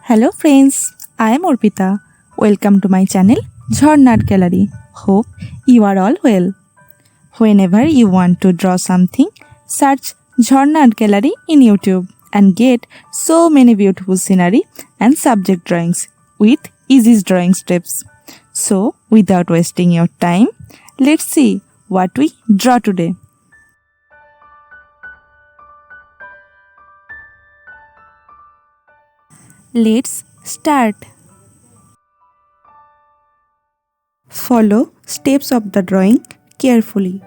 Hello friends, I am Arpita. Welcome to my channel Jharnat Gallery. Hope you are all well. Whenever you want to draw something, search Jharnat Gallery in YouTube and get so many beautiful scenery and subject drawings with easy drawing steps. So, without wasting your time, let's see what we draw today. Let's start. Follow steps of the drawing carefully.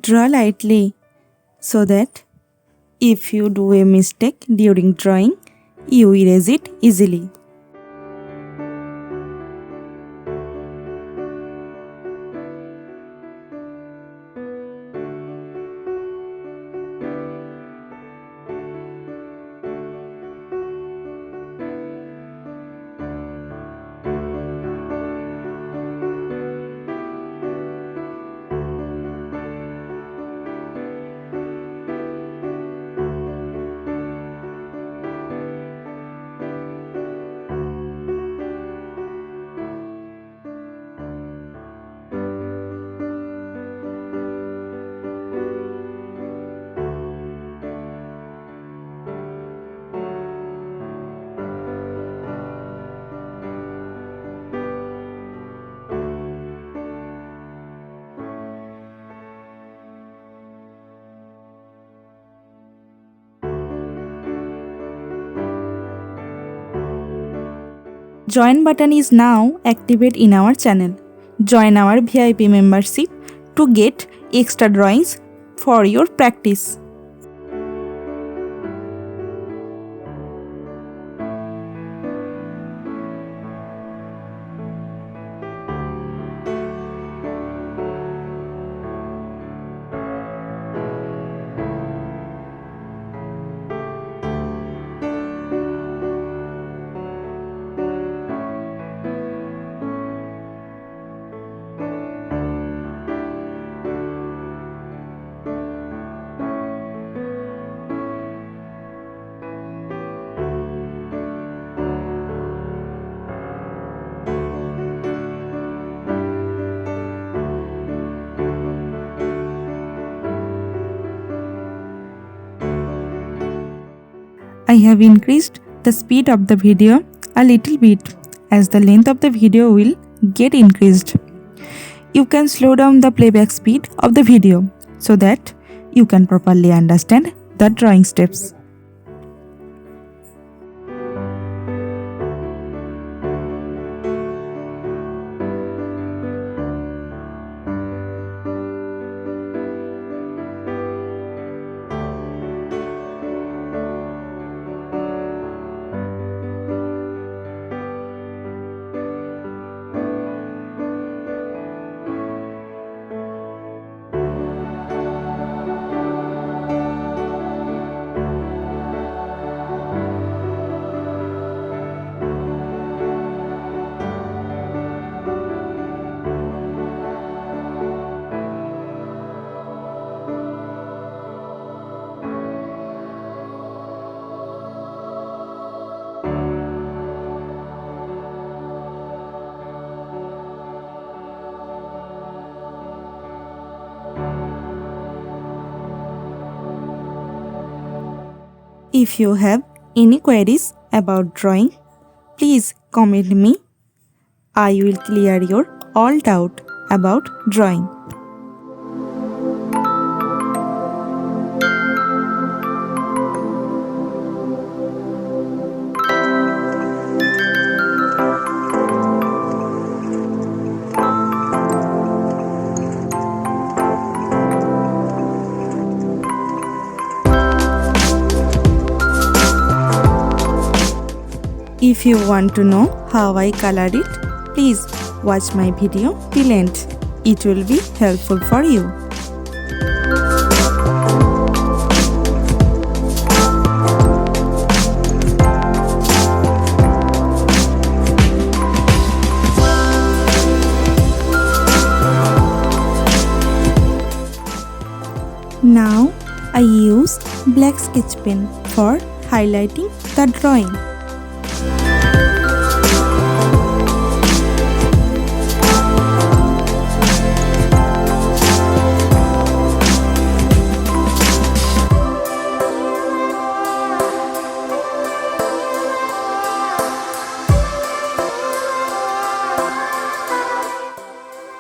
Draw lightly so that if you do a mistake during drawing, you erase it easily. Join button is now activated in our channel. Join our VIP membership to get extra drawings for your practice. I have increased the speed of the video a little bit as the length of the video will get increased. You can slow down the playback speed of the video so that you can properly understand the drawing steps. If you have any queries about drawing, please comment me. I will clear your all doubt about drawing. If you want to know how I color it, please watch my video till end. It will be helpful for you. Now I use black sketch pen for highlighting the drawing.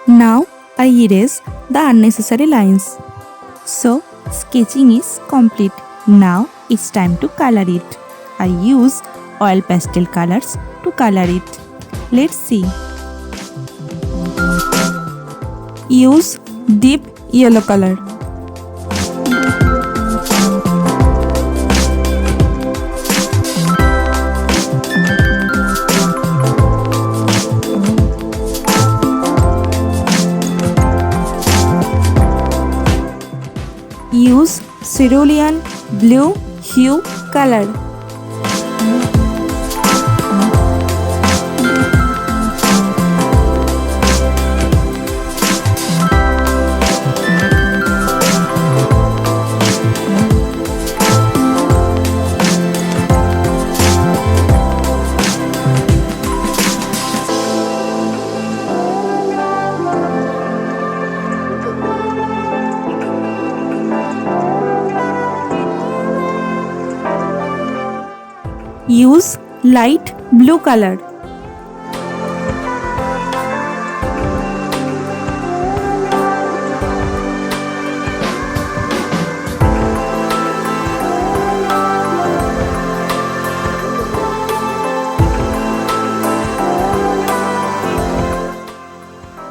Now I erase the unnecessary lines. So sketching is complete. Now it's time to color it. I use oil pastel colors to color it. Let's see. Use deep yellow color. Use cerulean blue hue color. Use light blue color.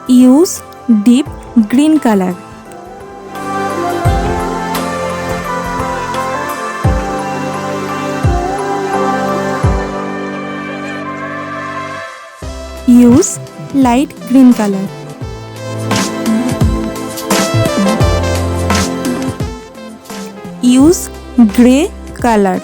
Use deep green color. Use light green color. Use gray color.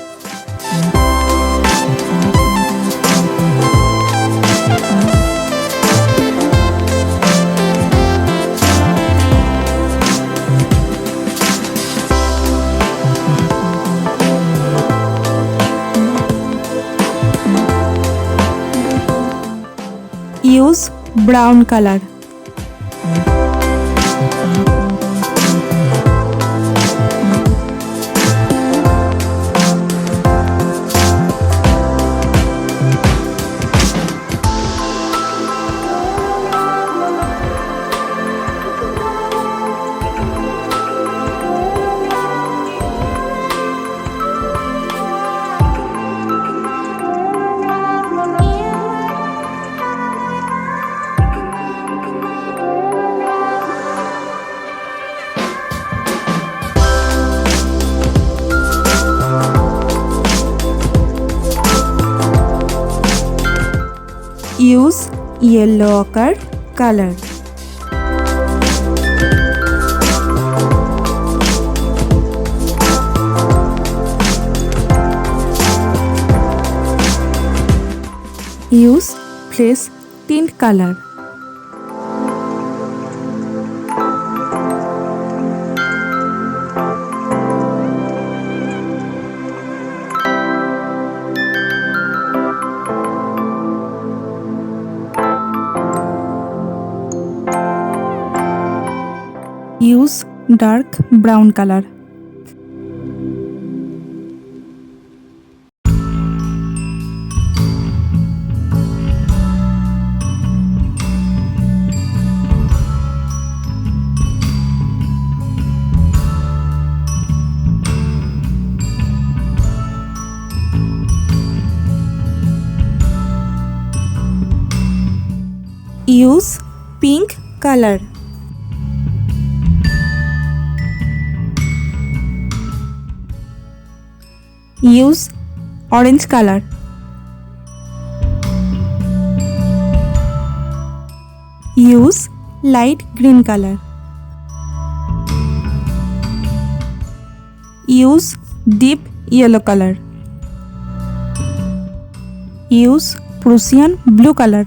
Use brown color. Use yellow ochre color. Use fresh tint color. Use dark brown color. Use pink color. Use orange color. Use light green color. Use deep yellow color. Use Prussian blue color.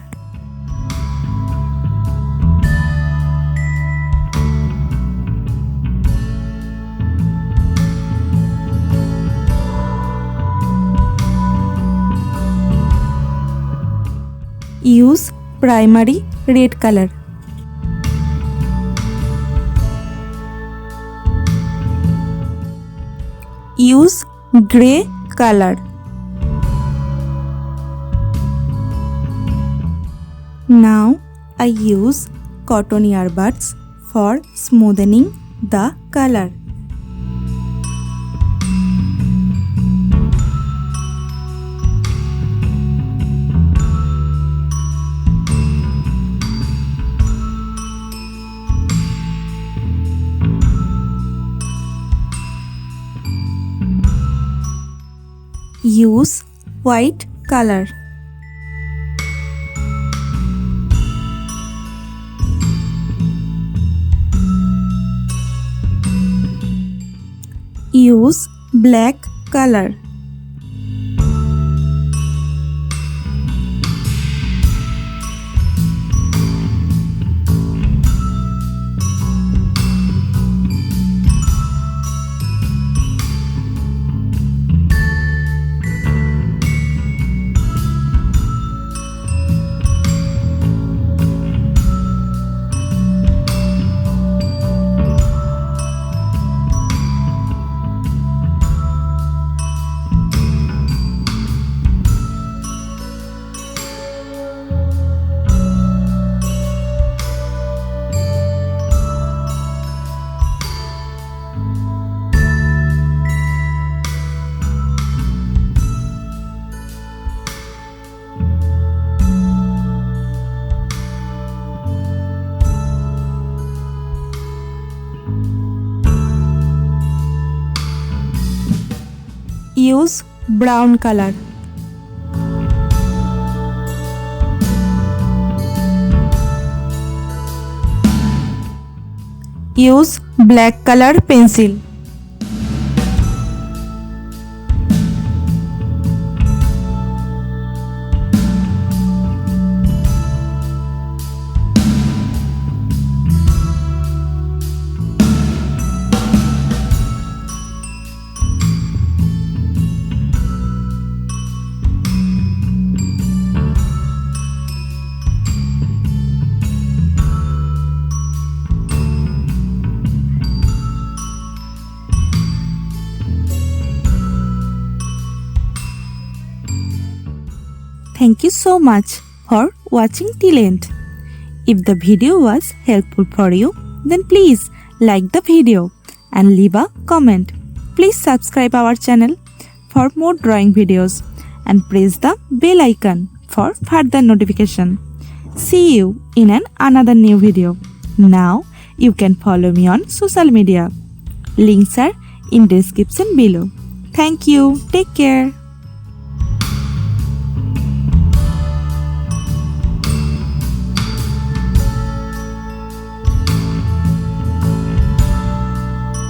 Use primary red color. Use gray color. Now I use cotton earbuds for smoothing the color. Use white color. Use black color. Use brown color. Use black color pencil. Thank you so much for watching till end. If the video was helpful for you, then please like the video and leave a comment. Please subscribe our channel for more drawing videos and press the bell icon for further notification. See you in another new video. Now you can follow me on social media. Links are in description below. Thank you. Take care.